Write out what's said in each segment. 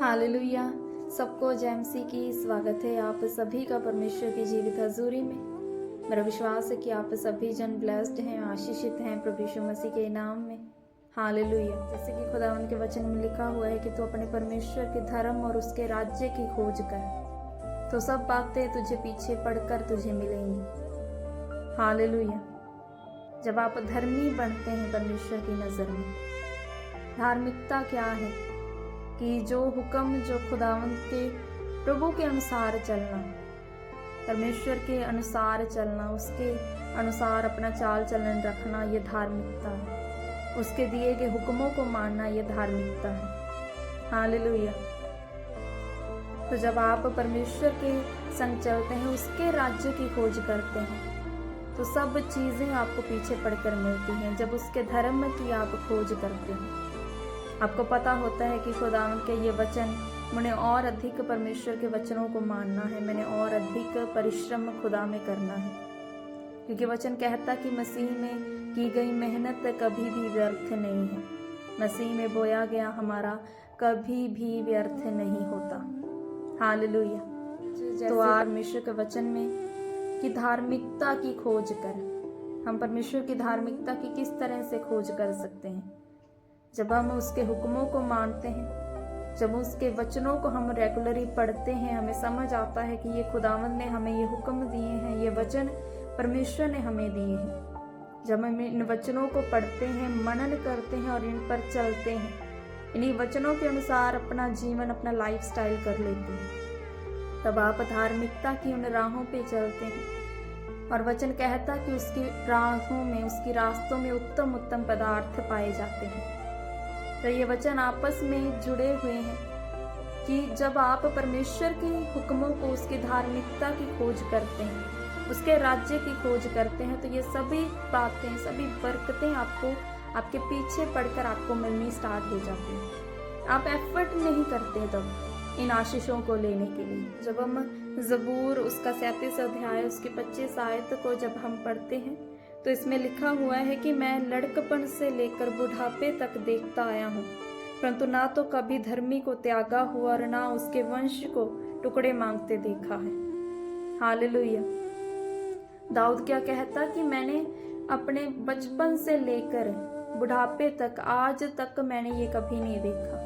Hallelujah. सबको जैमसी की स्वागत है आप सभी का परमेश्वर की जीवित हजूरी में। मेरा विश्वास है कि आप सभी जन ब्लेस्ड हैं, आशीषित हैं प्रभु यीशु मसीह के नाम में। हालेलुया। जैसे कि खुदावंद के वचन में लिखा हुआ है कि तू अपने परमेश्वर के धर्म और उसके राज्य की खोज कर, तो सब बातें तुझे पीछे पड़कर तुझे मिलेंगी। हालेलुया। जब आप धर्मी बनते हैं परमेश्वर की नजर में, धार्मिकता क्या है कि जो हुक्म, जो खुदावंद के प्रभु के अनुसार चलना, परमेश्वर के अनुसार चलना, उसके अनुसार अपना चाल चलन रखना, ये धार्मिकता है। उसके दिए गए हुक्मों को मानना, ये धार्मिकता है। हालेलुया। तो जब आप परमेश्वर के संग चलते हैं, उसके राज्य की खोज करते हैं, तो सब चीजें आपको पीछे पड़कर मिलती हैं। जब उसके धर्म की आप खोज करते हैं, आपको पता होता है कि खुदावंद के ये वचन, मैंने और अधिक परमेश्वर के वचनों को मानना है, मैंने और अधिक परिश्रम खुदा में करना है, क्योंकि वचन कहता कि मसीह में की गई मेहनत कभी भी व्यर्थ नहीं है। मसीह में बोया गया हमारा कभी भी व्यर्थ नहीं होता। हालेलुया। तो परमेश्वर के वचन में कि धार्मिकता की खोज कर, हम परमेश्वर की धार्मिकता की किस तरह से खोज कर सकते हैं? जब हम उसके हुक्मों को मानते हैं, जब उसके वचनों को हम रेगुलरली पढ़ते हैं, हमें समझ आता है कि ये खुदावंद ने हमें ये हुक्म दिए हैं, ये वचन परमेश्वर ने हमें दिए हैं। जब हम इन वचनों को पढ़ते हैं, मनन करते हैं और इन पर चलते हैं, इन्हीं वचनों के अनुसार अपना जीवन, अपना लाइफस्टाइल कर लेते हैं, तब आप धार्मिकता की उन राहों पे चलते हैं। और वचन कहता कि उसकी राहों में, उसकी रास्तों में उत्तम उत्तम पदार्थ पाए जाते हैं। तो ये वचन आपस में जुड़े हुए हैं कि जब आप परमेश्वर के हुक्मों को, उसकी धार्मिकता की खोज करते हैं, उसके राज्य की खोज करते हैं, तो ये सभी बातें, सभी बरकतें आपको, आपके पीछे पड़कर आपको मिलनी स्टार्ट हो जाती हैं। आप एफर्ट नहीं करते तब इन आशीषों को लेने के लिए। जब हम जबूर उसका 37 अध्याय उसकी 25 आयत को जब हम पढ़ते हैं, तो इसमें लिखा हुआ है कि मैं लड़कपन से लेकर बुढ़ापे तक देखता आया हूँ, परंतु ना तो कभी धर्मी को त्यागा हुआ और ना उसके वंश को टुकड़े मांगते देखा है। हालेलुया। दाऊद क्या कहता कि मैंने अपने बचपन से लेकर बुढ़ापे तक, आज तक मैंने ये कभी नहीं देखा,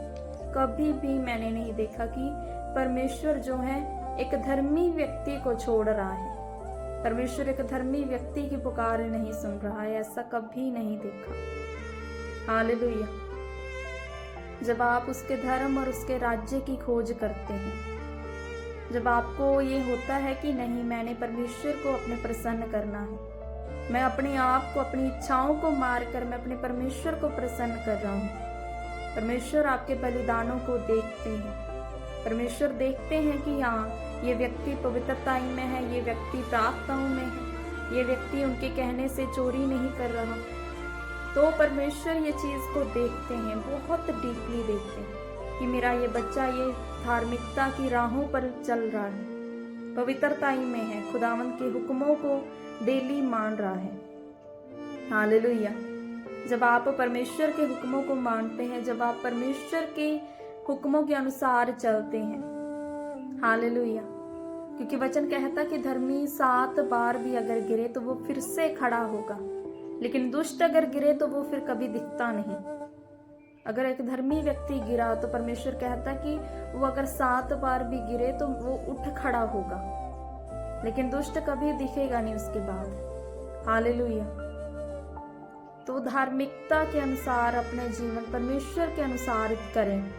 कभी भी मैंने नहीं देखा कि परमेश्वर जो है एक धर्मी व्यक्ति को छोड़ रहा है, परमेश्वर एक धर्मी व्यक्ति की पुकार नहीं सुन रहा है, ऐसा कभी नहीं देखा। हालेलुया। जब आप उसके धर्म और उसके राज्य की खोज करते हैं, जब आपको ये होता है कि नहीं, मैंने परमेश्वर को अपने प्रसन्न करना है, मैं अपने आप को, अपनी इच्छाओं को मारकर मैं अपने परमेश्वर को प्रसन्न कर रहा हूँ। परमेश्वर आपके बलिदानों को देखते हैं, परमेश्वर देखते हैं कि हाँ, ये व्यक्ति पवित्रता में है, ये व्यक्ति प्रार्थनाओं में है, ये व्यक्ति उनके कहने से चोरी नहीं कर रहा। तो परमेश्वर ये चीज को देखते हैं, बहुत डीपली देखते हैं कि मेरा ये बच्चा ये धार्मिकता की राहों पर चल रहा है, पवित्रता में है, खुदावंद के हुक्मों को डेली मान रहा है। हालेलुया। जब आप परमेश्वर के हुक्मों को मानते हैं, जब आप परमेश्वर के हुक्मों के अनुसार चलते हैं, हालेलुया, क्योंकि वचन कहता कि धर्मी 7 बार भी अगर गिरे तो वो फिर से खड़ा होगा, लेकिन दुष्ट अगर गिरे तो वो फिर कभी दिखता नहीं। अगर एक धर्मी व्यक्ति गिरा तो परमेश्वर कहता कि वो अगर 7 बार भी गिरे तो वो उठ खड़ा होगा, लेकिन दुष्ट कभी दिखेगा नहीं उसके बाद। हालेलुया। तो धार्मिकता के अनुसार अपने जीवन परमेश्वर के अनुसार करें।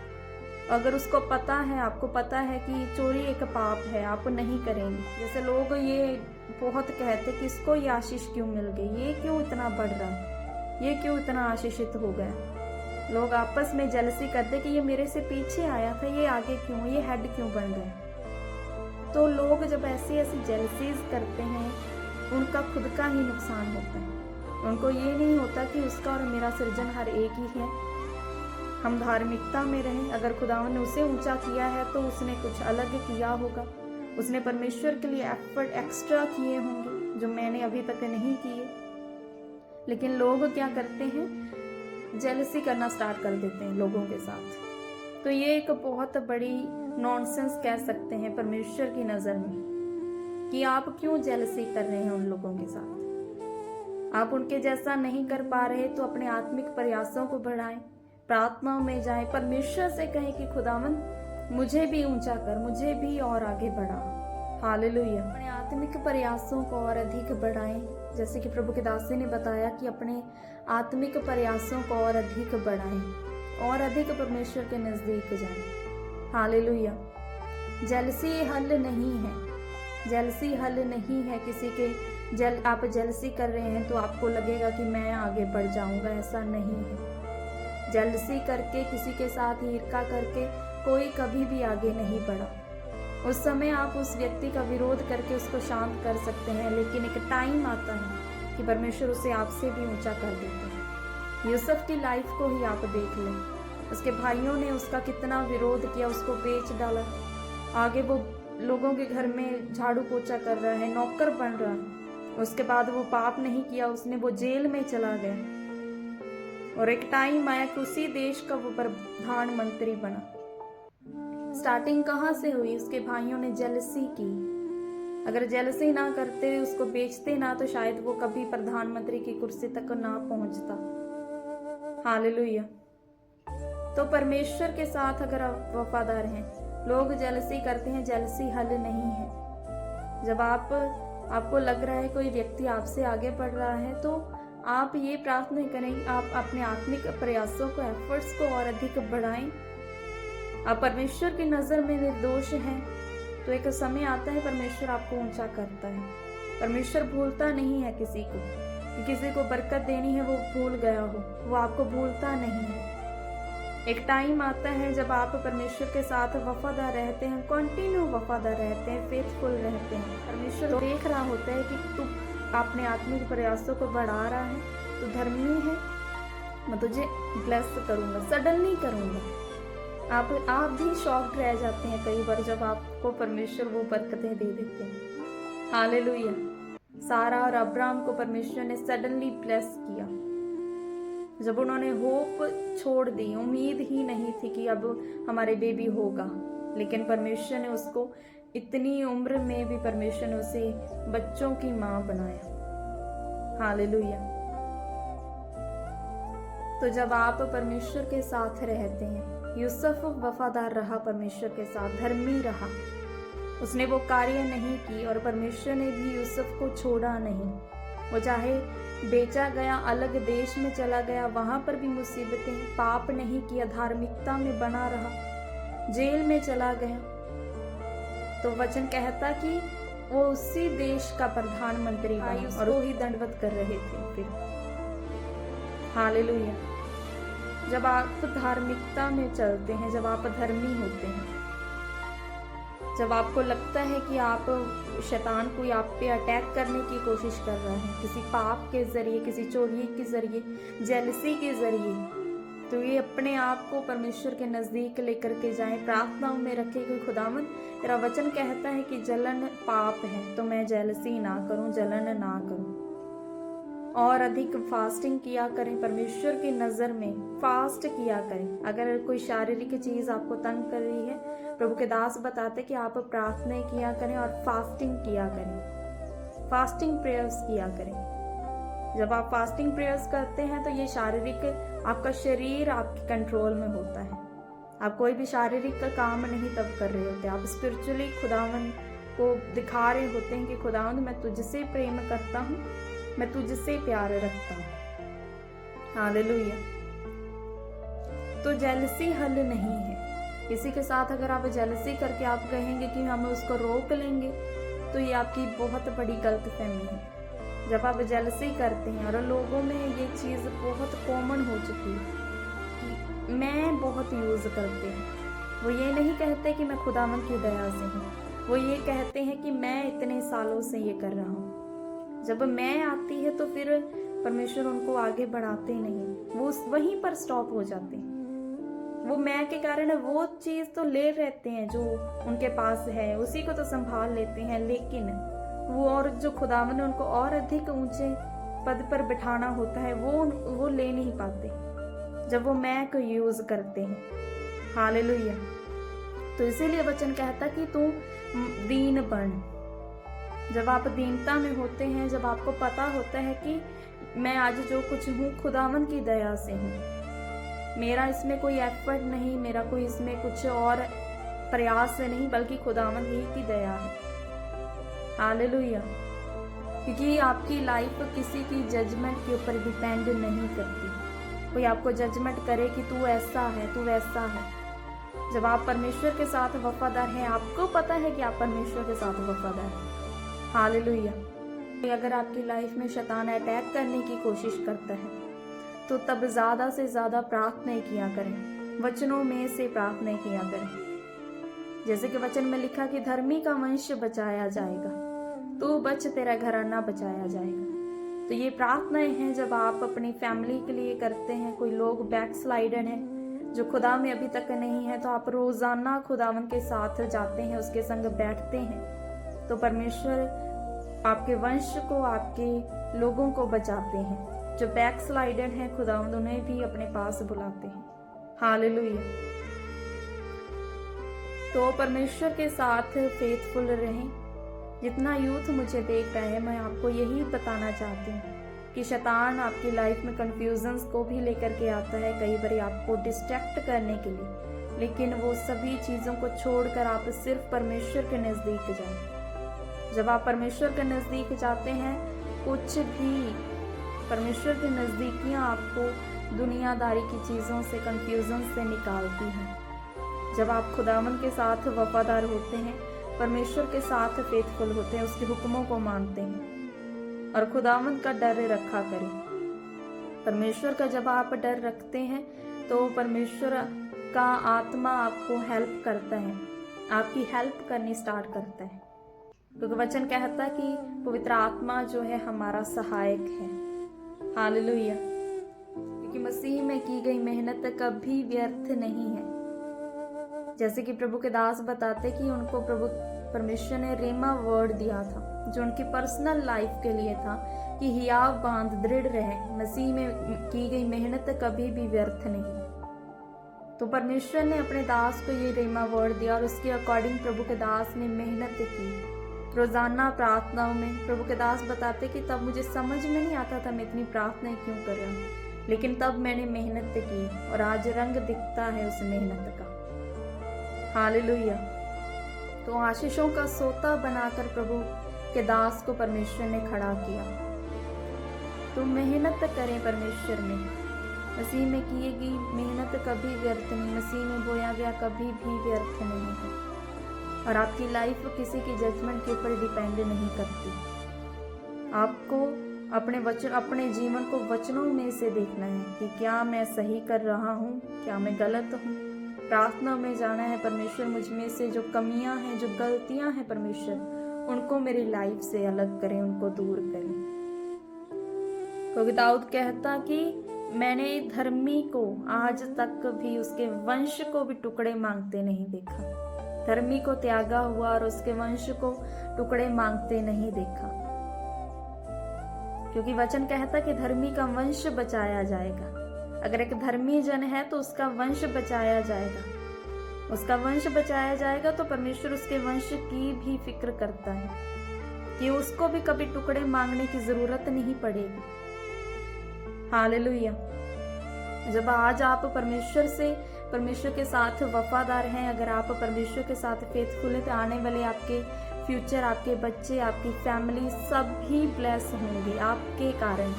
अगर उसको पता है, आपको पता है कि चोरी एक पाप है, आप नहीं करेंगे। जैसे लोग ये बहुत कहते कि इसको ये आशीष क्यों मिल गई, ये क्यों इतना बढ़ रहा है, ये क्यों इतना आशीषित हो गया। लोग आपस में जेलसी करते कि ये मेरे से पीछे आया था, ये आगे क्यों, ये हेड क्यों बन गया। तो लोग जब ऐसी ऐसी जेलसीज करते हैं, उनका खुद का ही नुकसान होता है। उनको ये नहीं होता कि उसका और मेरा सृजनहार एक ही है। हम धार्मिकता में रहें। अगर खुदावन ने उसे ऊंचा किया है तो उसने कुछ अलग किया होगा, उसने परमेश्वर के लिए एफर्ट एक्स्ट्रा किए होंगे जो मैंने अभी तक नहीं किए। लेकिन लोग क्या करते हैं, जेलसी करना स्टार्ट कर देते हैं लोगों के साथ। तो ये एक बहुत बड़ी नॉनसेंस कह सकते हैं परमेश्वर की नज़र में, कि आप क्यों जेलसी कर रहे हैं उन लोगों के साथ। आप उनके जैसा नहीं कर पा रहे तो अपने आत्मिक प्रयासों को बढ़ाएं, प्रार्थनाओं में जाएं, परमेश्वर से कहें कि खुदावंद मुझे भी ऊंचा कर, मुझे भी और आगे बढ़ा। हालेलुया। अपने आत्मिक प्रयासों को और अधिक बढ़ाएं, जैसे कि प्रभु के दासी ने बताया कि अपने आत्मिक प्रयासों को और अधिक बढ़ाएं और अधिक परमेश्वर के नजदीक जाएं। हालेलुया। जेलसी हल नहीं है, जेलसी हल नहीं है किसी के। आप जेलसी कर रहे हैं तो आपको लगेगा कि मैं आगे बढ़ जाऊंगा, ऐसा नहीं है। जेलसी करके, किसी के साथ ईर्ष्या करके कोई कभी भी आगे नहीं बढ़ा। उस समय आप उस व्यक्ति का विरोध करके उसको शांत कर सकते हैं, लेकिन एक टाइम आता है कि परमेश्वर उसे आपसे भी ऊंचा कर देता है। यूसुफ की लाइफ को ही आप देख लें, उसके भाइयों ने उसका कितना विरोध किया, उसको बेच डाला। आगे वो लोगों के घर में झाड़ू पोछा कर रहा है, नौकर बन रहा है। उसके बाद वो पाप नहीं किया उसने, वो जेल में चला गया और एक टाइम आया कि उसी देश का वो प्रधानमंत्री बना। स्टार्टिंग कहाँ से हुई? उसके भाइयों ने जेलसी की। अगर जेलसी ना करते, उसको बेचते ना, तो शायद वो कभी प्रधानमंत्री की कुर्सी तक ना पहुंचता। हालेलुया। तो परमेश्वर के साथ अगर आप वफादार हैं, लोग जेलसी करते हैं, जेलसी हल नहीं है। जब आपको लग रहा है कोई व्यक्ति आपसे आगे बढ़ रहा है, तो आप ये प्रार्थना करें, आप अपने आत्मिक प्रयासों को, एफर्ट्स को और अधिक बढ़ाएं। आप परमेश्वर की नज़र में निर्दोष हैं, तो एक समय आता है परमेश्वर आपको ऊंचा करता है। परमेश्वर भूलता नहीं है किसी को, कि किसी को बरकत देनी है वो भूल गया हो, वो आपको भूलता नहीं है। एक टाइम आता है जब आप परमेश्वर के साथ वफादार रहते हैं, कंटिन्यू वफादार रहते हैं, फेथफुल रहते हैं। परमेश्वर देख रहा होता है कि तू अपने आत्मिक प्रयासों को बढ़ा रहा है, तू धर्मी है, मैं तुझे ब्लेस करूंगा, सडनली करूंगा। आप भी शॉक्ड रह जाते हैं कई बार जब आपको परमेश्वर वो बरकतें दे देते हैं। हालेलुया। सारा और अब्राहम को परमेश्वर ने सडनली ब्लेस किया। जब उन्होंने होप छोड़ दी, उम्मीद ही नहीं थी कि अब हमारे बेबी होगा, लेकिन परमेश्वर ने उसको इतनी उम्र में भी परमेश्वर ने उसे बच्चों की माँ बनाया। हालेलुया। तो जब आप परमेश्वर के साथ रहते हैं, यूसुफ वफादार रहा, परमेश्वर के साथ धर्मी रहा, उसने वो कार्य नहीं की और परमेश्वर ने भी यूसुफ को छोड़ा नहीं। वो चाहे बेचा गया, अलग देश में चला गया, वहां पर भी मुसीबतें, पाप नहीं किया, धार्मिकता में बना रहा, जेल में चला गया, तो वचन कहता कि वो उसी देश का प्रधानमंत्री बना और वो ही दंडवत कर रहे थे फिर। हालेलुया। जब आप धार्मिकता में चलते हैं, जब आप धर्मी होते हैं, जब आपको लगता है कि आप शैतान कोई आप पे अटैक करने की कोशिश कर रहा है, किसी पाप के जरिए, किसी चोरी के जरिए, जेलसी के जरिए, तो ये अपने आप को परमेश्वर के नजदीक लेकर के जाएं, प्रार्थनाओं में रखें कि खुदावन तेरा वचन कहता है कि जलन पाप है, तो मैं जेलसी ना करूं, जलन ना करूं। और अधिक फास्टिंग किया करें, परमेश्वर की नज़र में फास्ट किया करें। अगर कोई शारीरिक चीज़ आपको तंग कर रही है, प्रभु के दास बताते कि आप प्रार्थना किया करें और फास्टिंग किया करें, फास्टिंग प्रेयर्स किया करें। जब आप फास्टिंग प्रेयर्स करते हैं तो ये शारीरिक, आपका शरीर आपके कंट्रोल में होता है। आप कोई भी शारीरिक का काम नहीं तब कर रहे होते, आप स्पिरिचुअली खुदावन को दिखा रहे होते हैं कि खुदावन मैं तुझसे प्रेम करता हूँ, मैं तुझसे प्यार रखता हूँ। हालेलुया। तो जेलसी हल नहीं है। किसी के साथ अगर आप जेलसी करके आप कहेंगे कि हम उसको रोक लेंगे, तो ये आपकी बहुत बड़ी गलतफहमी है। जब आप जेलसी करते हैं, और लोगों में ये चीज़ बहुत कॉमन हो चुकी है कि मैं बहुत यूज़ करते हैं, वो ये नहीं कहते कि मैं खुदावन की दया से हूँ, वो ये कहते हैं कि मैं इतने सालों से ये कर रहा हूँ। जब मैं आती है तो फिर परमेश्वर उनको आगे बढ़ाते नहीं, वो वहीं पर स्टॉप हो जाते हैं। वो मैं के कारण वो चीज़ तो ले रहते हैं जो उनके पास है, उसी को तो संभाल लेते हैं, लेकिन वो और जो खुदावन ने उनको और अधिक ऊंचे पद पर बिठाना होता है, वो ले नहीं पाते जब वो मैं को यूज़ करते हैं। हालेलुया। तो इसीलिए वचन कहता कि तू दीन बन। जब आप दीनता में होते हैं, जब आपको पता होता है कि मैं आज जो कुछ हूँ खुदावन की दया से हूँ, मेरा इसमें कोई एफर्ट नहीं, मेरा कोई इसमें कुछ और प्रयास नहीं, बल्कि खुदावन ही की दया है। हालेलुया। क्योंकि आपकी लाइफ किसी की जजमेंट के ऊपर डिपेंड नहीं करती। कोई आपको जजमेंट करे कि तू ऐसा है, तू वैसा है। जब आप परमेश्वर के साथ वफादार हैं, आपको पता है कि आप परमेश्वर के साथ वफादार हैं। हालेलुया। अगर आपकी लाइफ में शैतान अटैक करने की कोशिश करता है, तो तब ज्यादा से ज्यादा प्रार्थना किया करें, वचनों में से प्रार्थना किया करें। जैसे कि वचन में लिखा कि धर्मी का वंश बचाया जाएगा, तू बच, तेरा घराना बचाया जाएगा। तो ये प्रार्थनाएं हैं जब आप अपनी फैमिली के लिए करते हैं। कोई लोग बैकस्लाइडर हैं जो खुदा में अभी तक नहीं है, तो आप रोजाना खुदावन के साथ जाते हैं, उसके संग बैठते हैं, तो परमेश्वर आपके वंश को, आपके लोगों को बचाते हैं। जो बैकस्लाइडर हैं, खुदावंद उन्हें भी अपने पास बुलाते हैं। हालेलुया। तो परमेश्वर के साथ फेथफुल रहें। जितना यूथ मुझे देख रहा है, मैं आपको यही बताना चाहती हूँ कि शैतान आपकी लाइफ में कंफ्यूजन्स को भी लेकर के आता है, कई बार आपको डिस्ट्रैक्ट करने के लिए, लेकिन वो सभी चीज़ों को छोड़कर आप सिर्फ परमेश्वर के नज़दीक जाएं। जब आप परमेश्वर के नज़दीक जाते हैं, कुछ भी परमेश्वर की नज़दीकियाँ आपको दुनियादारी की चीज़ों से, कंफ्यूजन से निकालती हैं। जब आप खुदावन के साथ वफादार होते हैं, परमेश्वर के साथ फेथफुल होते हैं, उसके हुक्मों को मानते हैं और खुदावन का डर रखा करें। परमेश्वर का जब आप डर रखते हैं, तो परमेश्वर का आत्मा आपको हेल्प करता है, आपकी हेल्प करनी स्टार्ट करता है। क्योंकि वचन कहता है कि पवित्र आत्मा जो है हमारा सहायक है। हालेलुया। क्योंकि मसीह में की गई मेहनत कभी व्यर्थ नहीं है। जैसे कि प्रभु के दास बताते कि उनको प्रभु परमेश्वर ने रेमा वर्ड दिया था, जो उनकी पर्सनल लाइफ के लिए था, कि हियाव बांध दृढ़ रहे। मसीह में की गई मेहनत कभी भी व्यर्थ नहीं। तो परमेश्वर ने अपने दास को ये रेमा वर्ड दिया और उसके अकॉर्डिंग प्रभु के दास ने मेहनत की। रोजाना प्रार्थनाओं में प्रभु के दास बताते कि तब मुझे समझ में नहीं आता था मैं इतनी प्रार्थनाएं क्यों कर रहा हूँ, लेकिन तब मैंने मेहनत की और आज रंग दिखता है उस मेहनत का। हालेलुया। तो आशीषों का सोता बनाकर प्रभु के दास को परमेश्वर ने खड़ा किया। तो मेहनत करें परमेश्वर में। मसीह में की गई मेहनत कभी व्यर्थ नहीं, मसीह में बोया गया कभी भी व्यर्थ नहीं है। और आपकी लाइफ किसी की जजमेंट के ऊपर डिपेंड नहीं करती। आपको अपने जीवन को वचनों में से देखना है कि क्या मैं सही कर रहा हूँ, क्या मैं गलत हूँ। प्रार्थना में जाना है, परमेश्वर मुझ में से जो कमियां हैं, जो गलतियां हैं, परमेश्वर उनको मेरी लाइफ से अलग करें, उनको दूर करें। क्योंकि दाऊद कहता कि मैंने धर्मी को आज तक भी उसके वंश को भी टुकड़े मांगते नहीं देखा। धर्मी को त्यागा हुआ और उसके वंश को टुकड़े मांगते नहीं देखा। क्योंकि वचन कहता कि धर्मी का वंश बचाया जाएगा। अगर एक धर्मी जन है तो उसका वंश बचाया जाएगा, उसका वंश बचाया जाएगा। तो परमेश्वर उसके वंश की भी फिक्र करता है कि उसको भी कभी टुकड़े मांगने की जरूरत नहीं पड़ेगी। हालेलुया। जब आज आप परमेश्वर के साथ वफादार हैं, अगर आप परमेश्वर के साथ फेथफुल हैं, तो आने वाले आपके फ्यूचर, आपके बच्चे, आपकी फैमिली सभी ब्लेस होंगे आपके कारण।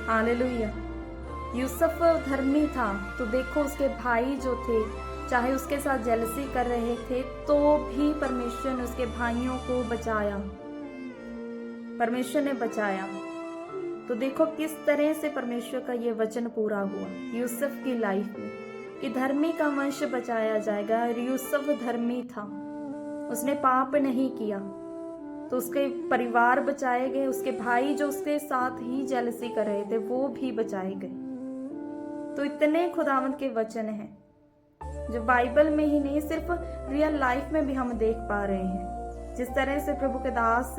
हालेलुया। यूसुफ धर्मी था, तो देखो उसके भाई जो थे, चाहे उसके साथ जेलसी कर रहे थे, तो भी परमेश्वर ने उसके भाइयों को बचाया, परमेश्वर ने बचाया। तो देखो किस तरह से परमेश्वर का ये वचन पूरा हुआ यूसुफ की लाइफ में कि धर्मी का वंश बचाया जाएगा। और यूसुफ धर्मी था, उसने पाप नहीं किया, तो उसके परिवार बचाए गए, उसके भाई जो उसके साथ ही जेलसी कर रहे थे वो भी बचाए गए। तो इतने खुदावंद के वचन हैं जो बाइबल में ही नहीं, सिर्फ रियल लाइफ में भी हम देख पा रहे हैं। जिस तरह से प्रभु के दास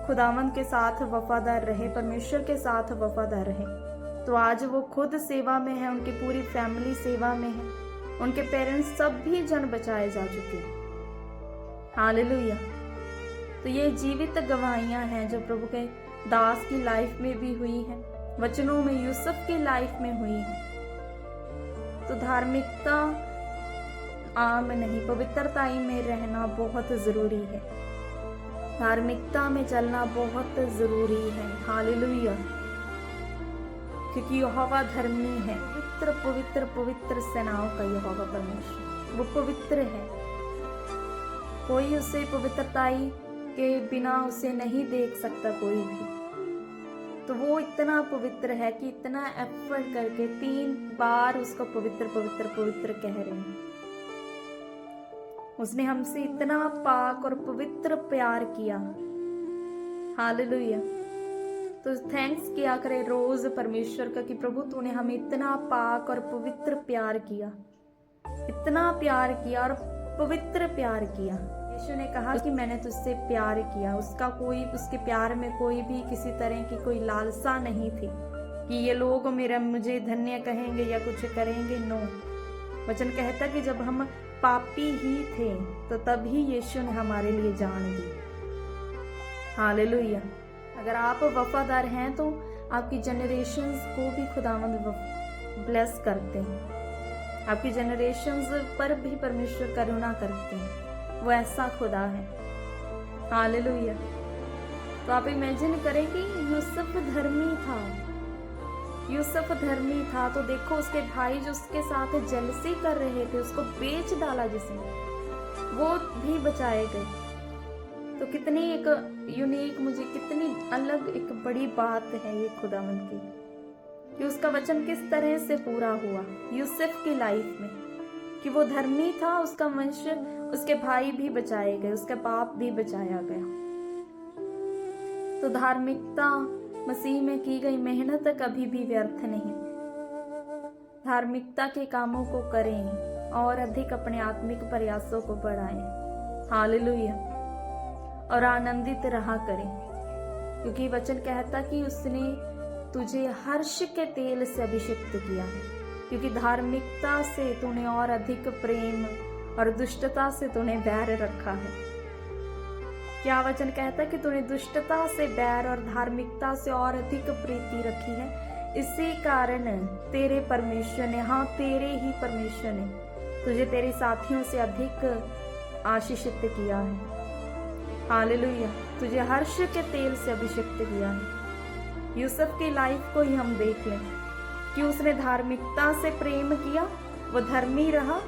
खुदावंद के साथ वफादार रहे, परमेश्वर के साथ वफादार रहे, तो आज वो खुद सेवा में है, उनकी पूरी फैमिली सेवा में है। उनके पेरेंट्स सभी जन बचाए जा चुके हैं। हालेलुया। तो ये जीवित गवाहियां हैं जो प्रभु के दास की लाइफ में भी हुई है, वचनों में यूसुफ की लाइफ में हुई है। तो धार्मिकता आम नहीं, पवित्रता में रहना बहुत जरूरी है, धार्मिकता में चलना बहुत जरूरी है। हालेलुया। क्योंकि यहोवा धर्मी है, पवित्र पवित्र पवित्र सेनाओं का यहोवा परमेश्वर, वो पवित्र है। कोई उसे पवित्रताई के बिना उसे नहीं देख सकता कोई भी। तो वो इतना पवित्र है कि इतना एफर्ट करके 3 बार उसको पवित्र पवित्र पवित्र कह रहे हैं। उसने हमसे इतना पाक और पवित्र प्यार किया। हालेलुया। तो थैंक्स किया करे रोज परमेश्वर का कि प्रभु तूने हमें इतना पाक और पवित्र प्यार किया, इतना प्यार किया और पवित्र प्यार किया। यीशु ने कहा कि मैंने तुझसे प्यार किया। उसके प्यार में कोई भी किसी तरह की कोई लालसा नहीं थी कि ये लोग मुझे धन्य कहेंगे या कुछ करेंगे। नो, वचन कहता कि जब हम पापी ही थे तो तभी यीशु ने हमारे लिए जान दी। हालेलुया। अगर आप वफादार हैं तो आपकी जनरेशंस को भी खुदावंद ब्लेस करते हैं, आपकी जनरेशंस पर भी परमेश्वर करुणा करते हैं। वो ऐसा खुदा है। हालेलुया। तो आप इमेजिन करें कि यूसुफ धर्मी था, यूसुफ धर्मी था तो देखो उसके भाई जो उसके साथ जेलसी कर रहे थे, उसको बेच डाला जिसने, वो भी बचाए गए। तो कितनी एक यूनिक, मुझे कितनी अलग एक बड़ी बात है ये खुदावंद की, कि उसका वचन किस तरह से पूरा हुआ यूसुफ की लाइफ में, कि वो धर्मी था, उसका वंश, उसके भाई भी बचाए गए, उसका बाप भी बचाया गया। तो धार्मिकता, मसीह में की गई मेहनत कभी भी व्यर्थ नहीं। धार्मिकता के कामों को करें और अधिक अपने आत्मिक प्रयासों को बढ़ाएं। हालेलुया। और आनंदित रहा करें, क्योंकि वचन कहता कि उसने तुझे हर्ष के तेल से अभिषिक्त किया है, क्योंकि धार्मिकता से तूने और अधिक प्रेम और दुष्टता से तूने बैर रखा है। क्या वचन कहता है कि तूने दुष्टता से बैर और धार्मिकता से और अधिक प्रीति रखी है। इसी कारण तेरे परमेश्वर ने, हाँ तेरे ही परमेश्वर ने तुझे तेरे साथियों से अधिक आशीषित किया है। हालेलुया। तुझे हर्ष के तेल से अभिषिक्त किया है। यूसुफ की लाइफ को ही हम देख लें कि उसने धार्मिकता से प्रेम किया, वो धर्मी रहा,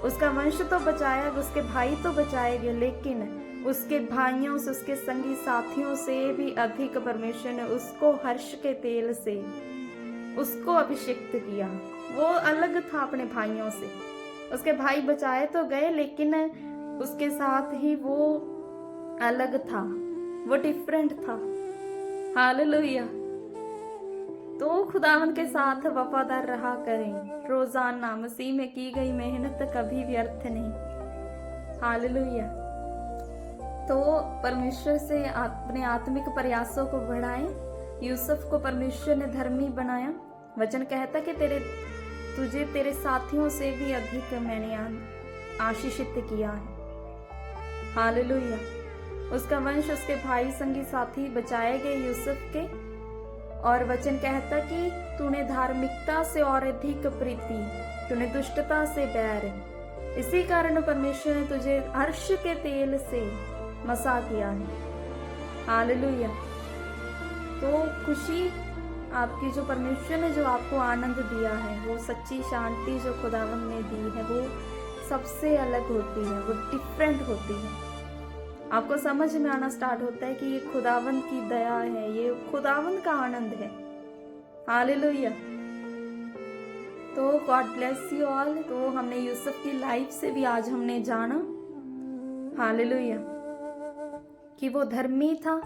उसका वंश तो बचाया, उसके भाई तो बचाए गए, लेकिन उसके भाइयों से, उसके संगी साथियों से भी अधिक परमेश्वर ने उसको हर्ष के तेल से उसको अभिषिक्त किया। वो अलग था अपने भाइयों से, उसके भाई बचाए तो गए लेकिन उसके साथ ही वो अलग था, वो डिफरेंट था। हालेलुया। तो खुदावंद के साथ वफादार रहा करें रोजाना। मसीह में की गई मेहनत कभी व्यर्थ नहीं। हालेलुया। तो परमेश्वर से अपने आत्मिक प्रयासों को बढ़ाएं। यूसुफ को परमेश्वर ने धर्मी बनाया। वचन कहता कि तुझे तेरे साथियों से भी अधिक मैंने आशीषित किया है। हालेलुया। उसका वंश, उसके भाई संगी साथी बचाए गए यूसुफ के। और वचन कहता कि तूने धार्मिकता से और अधिक प्रीति, तूने दुष्टता से बैर, इसी कारण परमेश्वर ने तुझे हर्ष के तेल से मसा किया है। हालेलुया। तो खुशी आपकी, जो परमेश्वर ने जो आपको आनंद दिया है, वो सच्ची शांति जो खुदावंद ने दी है, वो सबसे अलग होती है, वो डिफरेंट होती है। आपको समझ में आना स्टार्ट होता है कि ये खुदावंद की दया है, ये खुदावंद का आनंद है। हालेलुया। तो गॉड ब्लेस यू ऑल। तो हमने यूसुफ की लाइफ से भी आज हमने जाना, हालेलुया, कि वो धर्मी था,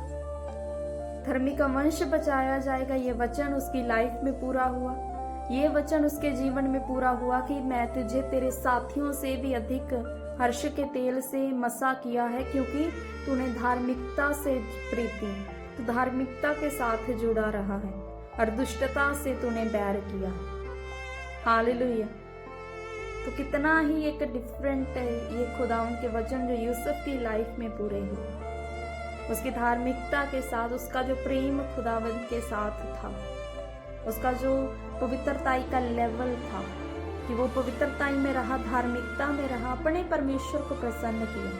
धर्मी का वंश बचाया जाएगा। ये वचन उसकी लाइफ में पूरा हुआ। ये वचन उसके जीवन में पूरा हुआ कि मैं तुझे तेरे साथियों से भी अधिक हर्ष के तेल से मसा किया है, क्योंकि तूने धार्मिकता से प्रीति, तो धार्मिकता के साथ जुड़ा रहा है और दुष्टता से तूने बैर किया। हालेलुया। तो कितना ही एक डिफरेंट है ये खुदावन के वचन जो यूसुफ की लाइफ में पूरे हुए। उसकी धार्मिकता के साथ, उसका जो प्रेम खुदावन के साथ था, उसका जो पवित्रताई का लेवल था कि वो पवित्रताई में रहा, धार्मिकता में रहा, अपने परमेश्वर को प्रसन्न किया,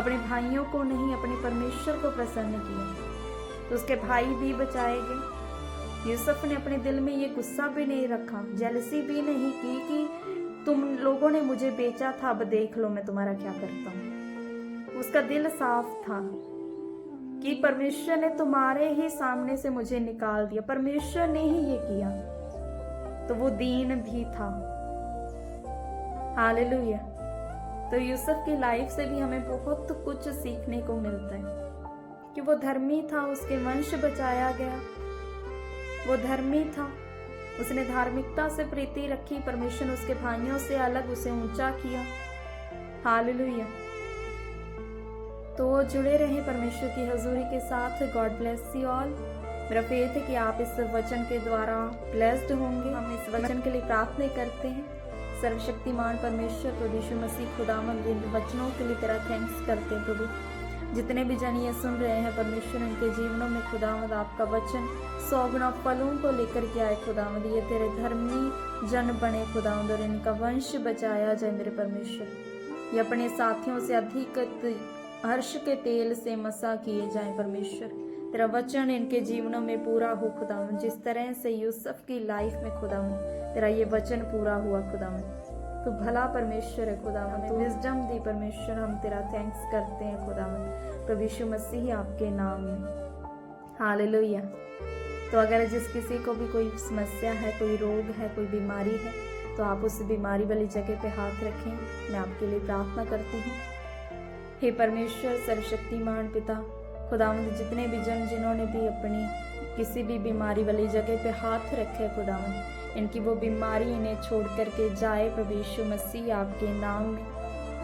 अपने भाइयों को नहीं, अपने परमेश्वर को प्रसन्न किया। तो उसके भाई भी बचाए गए। यूसुफ ने अपने दिल में ये गुस्सा भी नहीं रखा, जेलसी भी नहीं की कि तुम लोगों ने मुझे बेचा था, अब देख लो मैं तुम्हारा क्या करता हूँ। उसका दिल साफ था कि परमेश्वर ने तुम्हारे ही सामने से मुझे निकाल दिया, परमेश्वर ने ही ये किया। तो वो दीन भी था। हालेलुया। तो यूसुफ की लाइफ से भी हमें बहुत कुछ सीखने को मिलता है कि वो धर्मी था, उसके वंश बचाया गया, वो धर्मी था, उसने धार्मिकता से प्रीति रखी, परमेश्वर ने उसके भाइयों से अलग उसे ऊंचा किया। हालेलुया। तो जुड़े रहे परमेश्वर की हजूरी के साथ। God bless you all. मेरा फेथ है कि आप इस वचन के द्वारा ब्लेस्ड होंगे। हम इस वचन के लिए प्रार्थना करते हैं। सर्वशक्तिमान परमेश्वर प्रभु यीशु मसीह खुदावंद, इन वचनों के लिए तेरा थैंक्स करते हैं प्रभु। जितने भी जन ये सुन रहे हैं परमेश्वर, उनके जीवनों में खुदावंद आपका वचन 100 गुना फलों को लेकर के आए खुदावंद। ये तेरे धर्मी जन बने खुदावंद और इनका वंश बचाया जाए मेरे परमेश्वर। ये अपने साथियों से अधिक हर्ष के तेल से मसा किए जाए परमेश्वर। तेरा वचन इनके जीवनों में पूरा हो खुदावंद। जिस तरह से यूसुफ की लाइफ में खुदावंद तेरा ये वचन पूरा हुआ खुदावंद। तू भला परमेश्वर है खुदावंद, तू विजडम दी परमेश्वर। हम तेरा थैंक्स करते हैं खुदावंद प्रभु यीशु मसीह आपके नाम में। हालेलुया। तो अगर जिस किसी को भी कोई समस्या है, कोई रोग है, कोई बीमारी है, तो आप उस बीमारी वाली जगह पे हाथ रखें। मैं आपके लिए प्रार्थना करती हूँ। हे परमेश्वर सर्वशक्तिमान पिता खुदावंद, जितने भी जन जिन्होंने भी अपनी किसी भी बीमारी वाली जगह पे हाथ रखे खुदावंद, इनकी वो बीमारी इन्हें छोड़ करके जाए प्रभु यीशु मसीह आपके नाम में।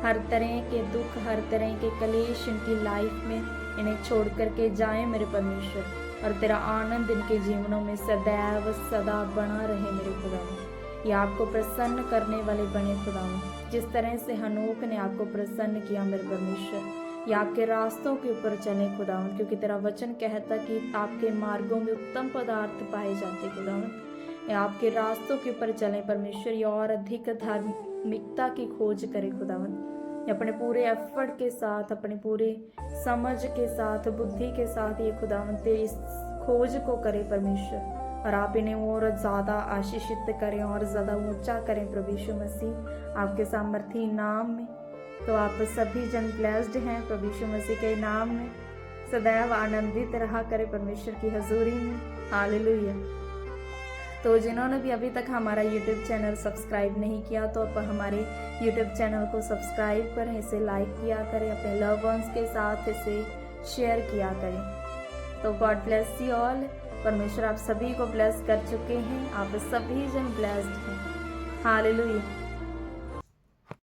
हर तरह के दुख, हर तरह के कलेश इनकी लाइफ में इन्हें छोड़ करके जाए मेरे परमेश्वर, और तेरा आनंद इनके जीवनों में सदैव सदा बना रहे मेरे खुदावंद। ये आपको प्रसन्न करने वाले बने खुदावंद। जिस तरह से हनोक ने आपको प्रसन्न किया मेरे परमेश्वर, ये आपके रास्तों के ऊपर चले खुदावंद, क्योंकि तेरा वचन कहता कि आपके मार्गों में उत्तम पदार्थ पाए जाते खुदावंद। आपके रास्तों के ऊपर चले परमेश्वर, ये और अधिक धार्मिकता की खोज करे खुदावंद। अपने पूरे एफर्ट के साथ, अपने पूरे समझ के साथ, बुद्धि के साथ ये खुदावंद तेरी इस खोज को करे परमेश्वर, और आप इन्हें और ज़्यादा आशीषित करें और ज़्यादा ऊंचा करें प्रभु यीशु मसीह आपके सामर्थी नाम में। तो आप सभी जन ब्लेस्ड हैं प्रभु यीशु मसीह के नाम में। सदैव आनंदित रहा करे परमेश्वर की हजूरी में। हालेलुया। तो जिन्होंने भी अभी तक हमारा YouTube चैनल सब्सक्राइब नहीं किया, तो आप हमारे YouTube चैनल को सब्सक्राइब करें, इसे लाइक किया करें, अपने लव वंस के साथ इसे शेयर किया करें। तो गॉड ब्लेस यू ऑल। परमेश्वर आप सभी को ब्लेस कर चुके हैं। आप सभी जन ब्लेस्ड हैं। हालेलुया।